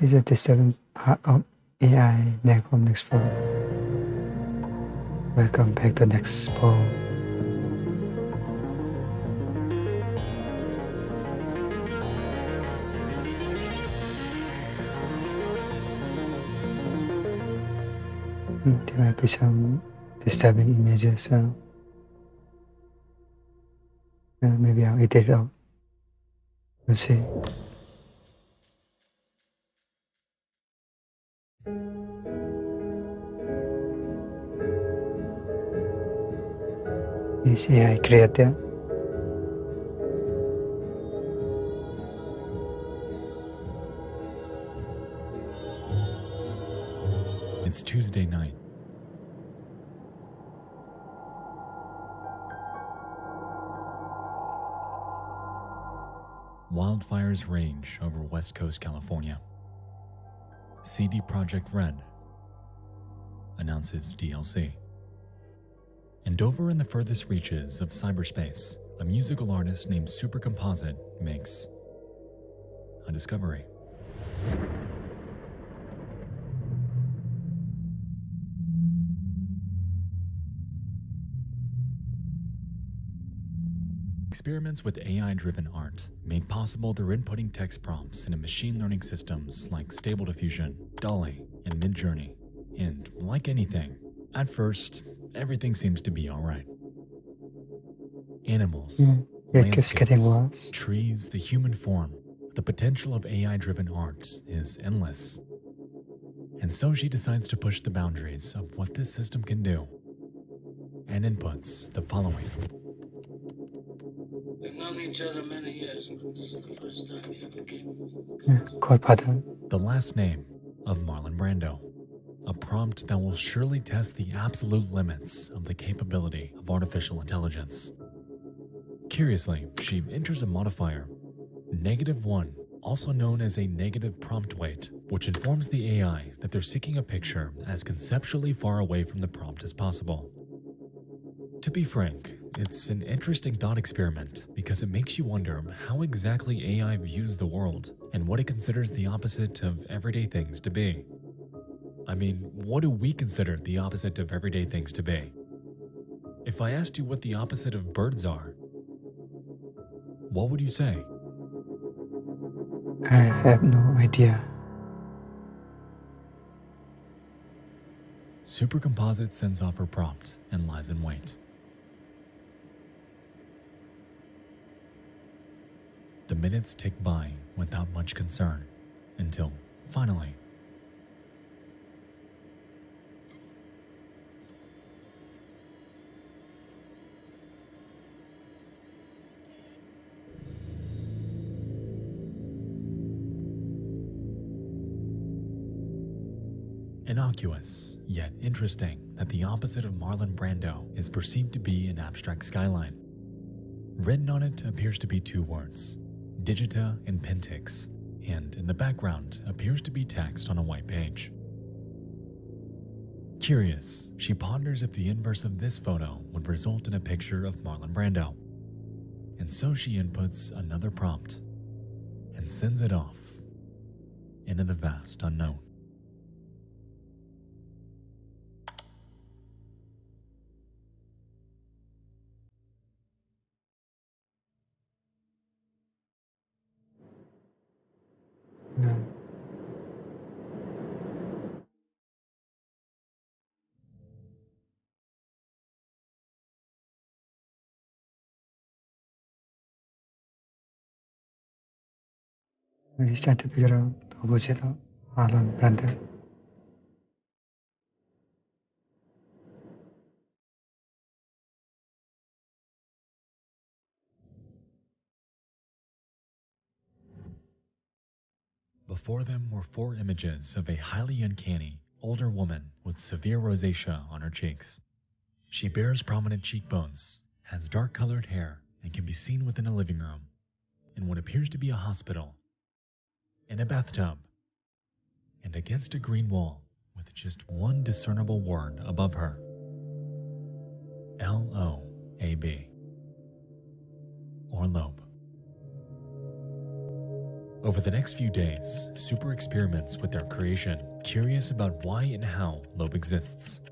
is a disturbing part of AI next from Nexpo. Welcome back to Nexpo. There might be some disturbing images, so maybe I'll edit it out. We'll see. Is AI created? It's Tuesday night. Wildfires rage over West Coast California. CD Projekt Red announces DLC. And over in the furthest reaches of cyberspace, a musical artist named Supercomposite makes a discovery. Experiments with AI-driven art made possible through inputting text prompts into machine learning systems like Stable Diffusion, DALL-E, and Midjourney. And like anything, at first, everything seems to be alright. Animals, It keeps getting landscapes, worse. trees, the human form. The potential of AI-driven art is endless. And so she decides to push the boundaries of what this system can do, and inputs the following. We've known each other many years, but this is the first time you ever came. Call pattern. The last name of Marlon Brando. A prompt that will surely test the absolute limits of the capability of artificial intelligence. Curiously, she enters a modifier, -1, also known as a negative prompt weight, which informs the AI that they're seeking a picture as conceptually far away from the prompt as possible. To be frank, it's an interesting thought experiment because it makes you wonder how exactly AI views the world and what it considers the opposite of everyday things to be. I mean, what do we consider the opposite of everyday things to be? If I asked you what the opposite of birds are, what would you say? I have no idea. Supercomposite sends off her prompt and lies in wait. The minutes tick by without much concern until, finally, innocuous, yet interesting that the opposite of Marlon Brando is perceived to be an abstract skyline. Written on it appears to be 2 words, Digita and Pentix, and in the background appears to be text on a white page. Curious, she ponders if the inverse of this photo would result in a picture of Marlon Brando. And so she inputs another prompt and sends it off into the vast unknown. He's trying to figure out the opposite of Marlon Brando. Before them were 4 images of a highly uncanny, older woman with severe rosacea on her cheeks. She bears prominent cheekbones, has dark-colored hair, and can be seen within a living room, in what appears to be a hospital, in a bathtub, and against a green wall with just one discernible word above her. L-O-A-B. Or lobe. Over the next few days, Super experiments with their creation, curious about why and how Loeb exists.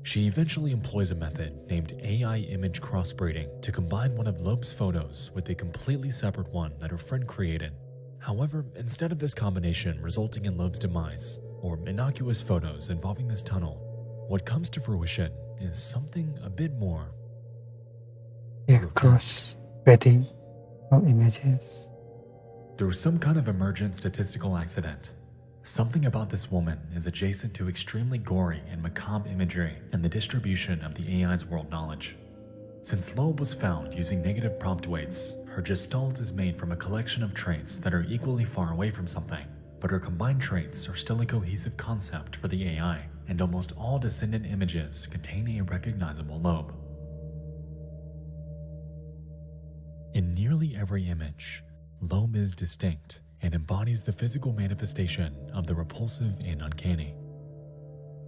She eventually employs a method named AI image crossbreeding to combine one of Loeb's photos with a completely separate one that her friend created. However, instead of this combination resulting in Loeb's demise, or innocuous photos involving this tunnel, what comes to fruition is something a bit more. Yeah, cross-breeding of images. Through some kind of emergent statistical accident, something about this woman is adjacent to extremely gory and macabre imagery in the distribution of the AI's world knowledge. Since Loeb was found using negative prompt weights, her gestalt is made from a collection of traits that are equally far away from something, but her combined traits are still a cohesive concept for the AI, and almost all descendant images contain a recognizable Loeb. In nearly every image, Loeb is distinct and embodies the physical manifestation of the repulsive and uncanny.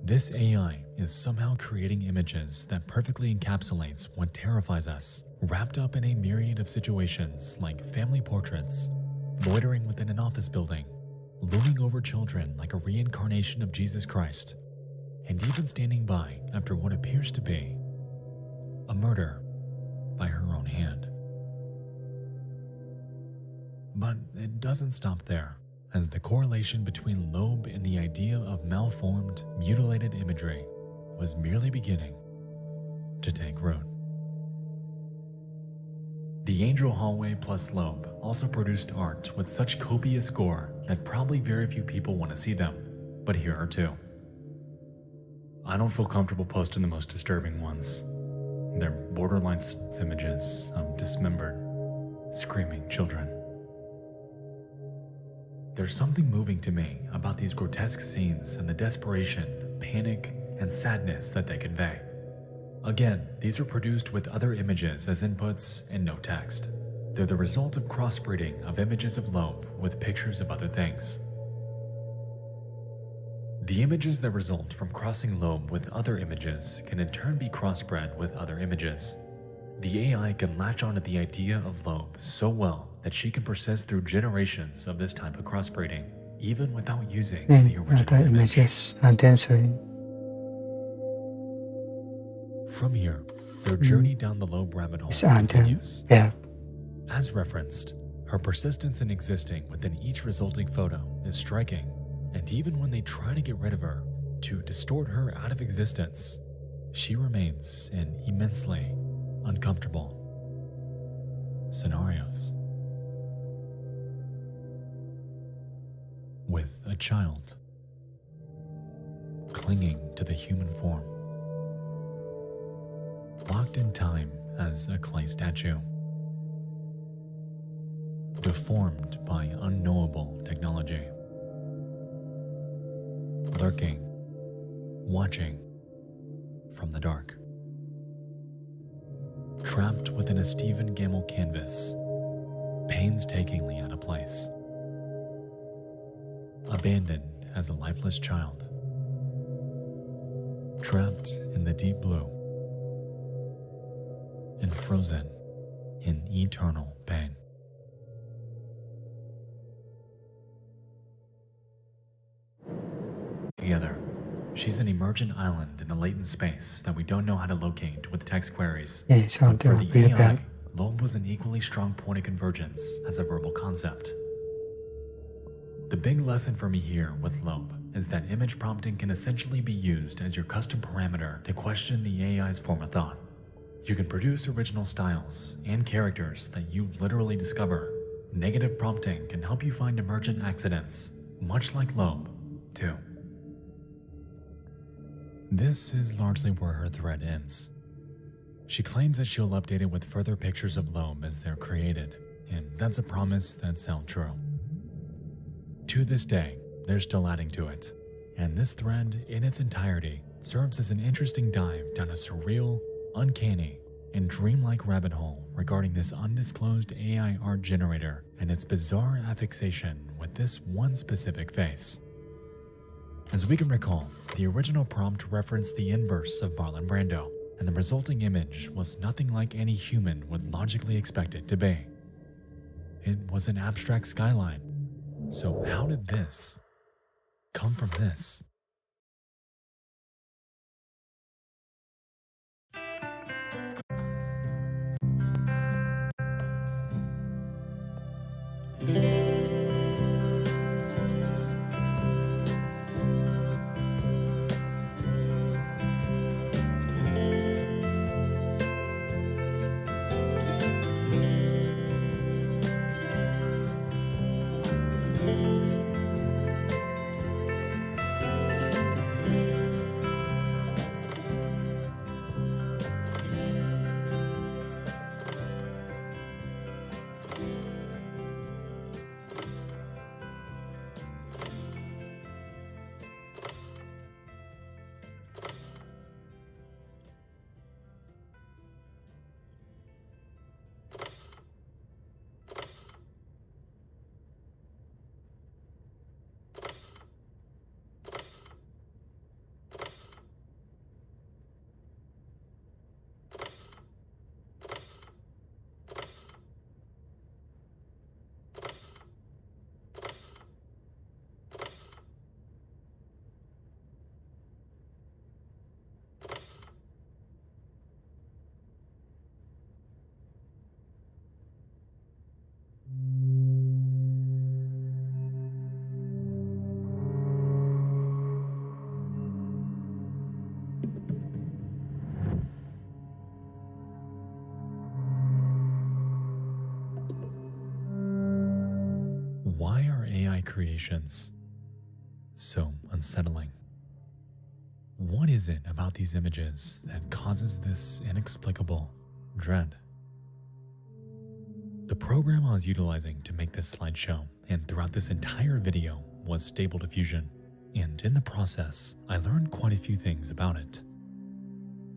This AI is somehow creating images that perfectly encapsulates what terrifies us, wrapped up in a myriad of situations like family portraits, loitering within an office building, looming over children like a reincarnation of Jesus Christ, and even standing by after what appears to be a murder by her own hand. But it doesn't stop there, as the correlation between Loeb and the idea of malformed, mutilated imagery was merely beginning to take root. The Angel Hallway plus Loeb also produced art with such copious gore that probably very few people want to see them, but here are two. I don't feel comfortable posting the most disturbing ones. They're borderline images of dismembered, screaming children. There's something moving to me about these grotesque scenes and the desperation, panic, and sadness that they convey. Again, these are produced with other images as inputs and no text. They're the result of crossbreeding of images of Loeb with pictures of other things. The images that result from crossing Loeb with other images can in turn be crossbred with other images. The AI can latch onto the idea of Loeb so well that she can persist through generations of this type of crossbreeding, even without using the original other image. images are dancing. From here, their journey down the Loeb rabbit hole It's under, continues. yeah, As referenced, her persistence in existing within each resulting photo is striking, and even when they try to get rid of her, to distort her out of existence, she remains in immensely uncomfortable scenarios. With a child clinging to the human form, locked in time as a clay statue, deformed by unknowable technology, lurking, watching from the dark, trapped within a Stephen Gamble canvas, painstakingly out of place, abandoned as a lifeless child, trapped in the deep blue, and frozen in eternal pain. Together, she's an emergent island in the latent space that we don't know how to locate with text queries. yeah, so But for they're the really AI, bad. Loeb was an equally strong point of convergence as a verbal concept. The big lesson for me here with Loeb is that image prompting can essentially be used as your custom parameter to question the AI's form of thought. You can produce original styles and characters that you literally discover. Negative prompting can help you find emergent accidents, much like Loeb, too. This is largely where her thread ends. She claims that she'll update it with further pictures of Loeb as they're created, and that's a promise that's held true. To this day, they're still adding to it, and this thread in its entirety serves as an interesting dive down a surreal, uncanny, and dreamlike rabbit hole regarding this undisclosed AI art generator and its bizarre affixation with this one specific face. As we can recall, the original prompt referenced the inverse of Marlon Brando, and the resulting image was nothing like any human would logically expect it to be. it was an abstract skyline. So how did this come from this? Why are AI creations so unsettling? What is it about these images that causes this inexplicable dread? The program I was utilizing to make this slideshow and throughout this entire video was Stable Diffusion, and in the process, I learned quite a few things about it.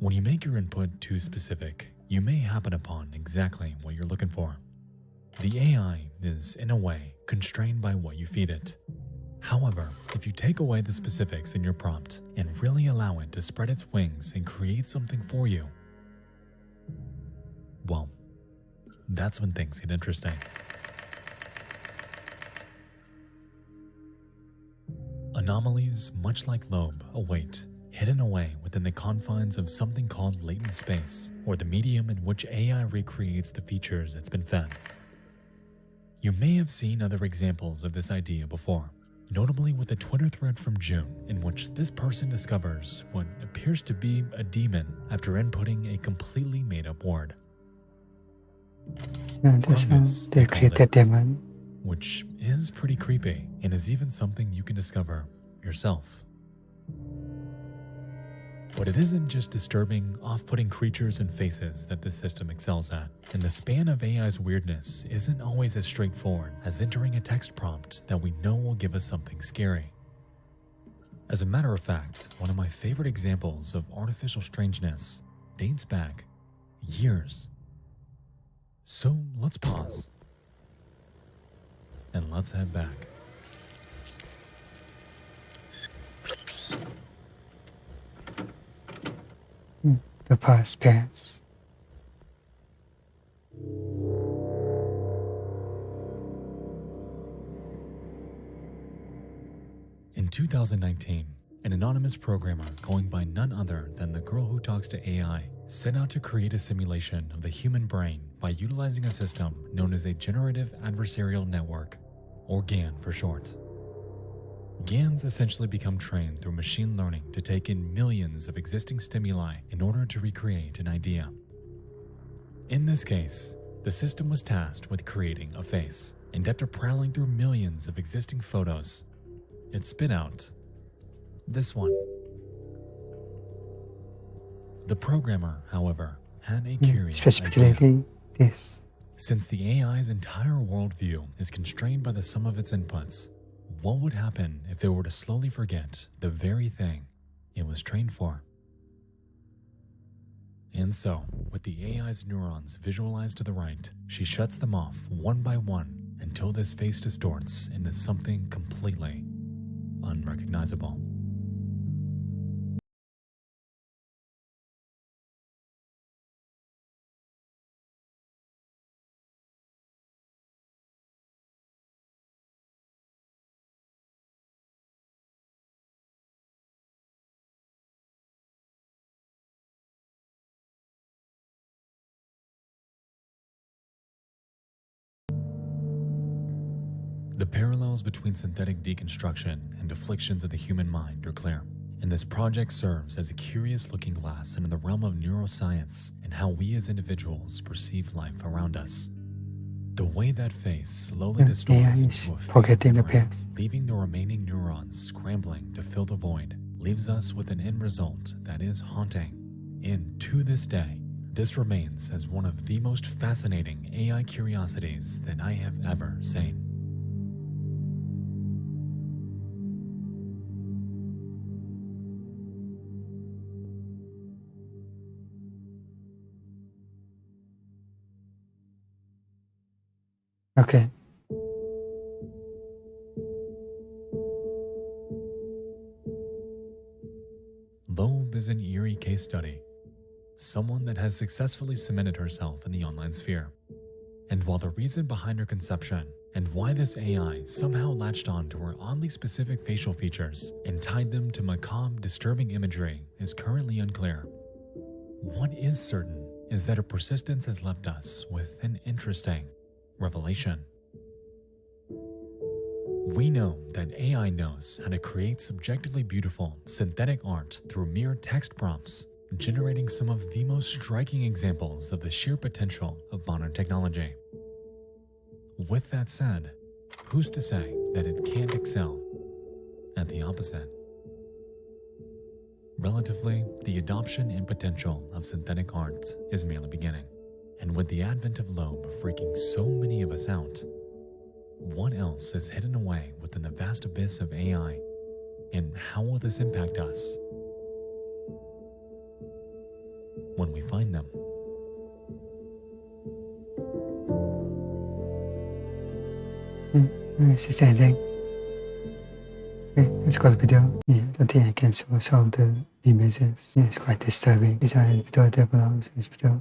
When you make your input too specific, you may happen upon exactly what you're looking for. The AI is, in a way, constrained by what you feed it. However, if you take away the specifics in your prompt and really allow it to spread its wings and create something for you, well, that's when things get interesting. Anomalies, much like Loeb, await, hidden away within the confines of something called latent space, or the medium in which AI recreates the features it's been fed. You may have seen other examples of this idea before, notably with a Twitter thread from June in which this person discovers what appears to be a demon after inputting a completely made-up word. That's how Grungus, they they called created it, demon. which is pretty creepy and is even something you can discover yourself. But it isn't just disturbing, off-putting creatures and faces that this system excels at, and the span of AI's weirdness isn't always as straightforward as entering a text prompt that we know will give us something scary. As a matter of fact, one of my favorite examples of artificial strangeness dates back years. So let's pause and let's head back. The past tense. In 2019, an anonymous programmer going by none other than the girl who talks to AI set out to create a simulation of the human brain by utilizing a system known as a Generative Adversarial Network, or GAN for short. GANs essentially become trained through machine learning to take in millions of existing stimuli in order to recreate an idea. In this case, the system was tasked with creating a face, and after prowling through millions of existing photos, it spit out this one. The programmer, however, had a curious idea. Specifically, this. Since the AI's entire worldview is constrained by the sum of its inputs, what would happen if it were to slowly forget the very thing it was trained for? And so, with the AI's neurons visualized to the right, she shuts them off one by one until this face distorts into something completely unrecognizable. The parallels between synthetic deconstruction and afflictions of the human mind are clear, and this project serves as a curious looking glass into the realm of neuroscience and how we as individuals perceive life around us. The way that face slowly AI distorts is into a faded forgetting the memory, past. leaving the remaining neurons scrambling to fill the void, leaves us with an end result that is haunting. And to this day, this remains as one of the most fascinating AI curiosities that I have ever seen. Okay. Loeb is an eerie case study, someone that has successfully cemented herself in the online sphere. And while the reason behind her conception and why this AI somehow latched on to her oddly specific facial features and tied them to macabre, disturbing imagery is currently unclear, what is certain is that her persistence has left us with an interesting revelation. We know that AI knows how to create subjectively beautiful synthetic art through mere text prompts, generating some of the most striking examples of the sheer potential of modern technology. With that said, who's to say that it can't excel at the opposite? Relatively, the adoption and potential of synthetic art is merely beginning, and with the advent of Loeb freaking so many of us out, what else is hidden away within the vast abyss of AI, and how will this impact us when we find them? Xin chào Giang. Okay, let's go to the video. Yeah, I think I can show some of the images. Yeah, it's quite disturbing. These are video developed in this video.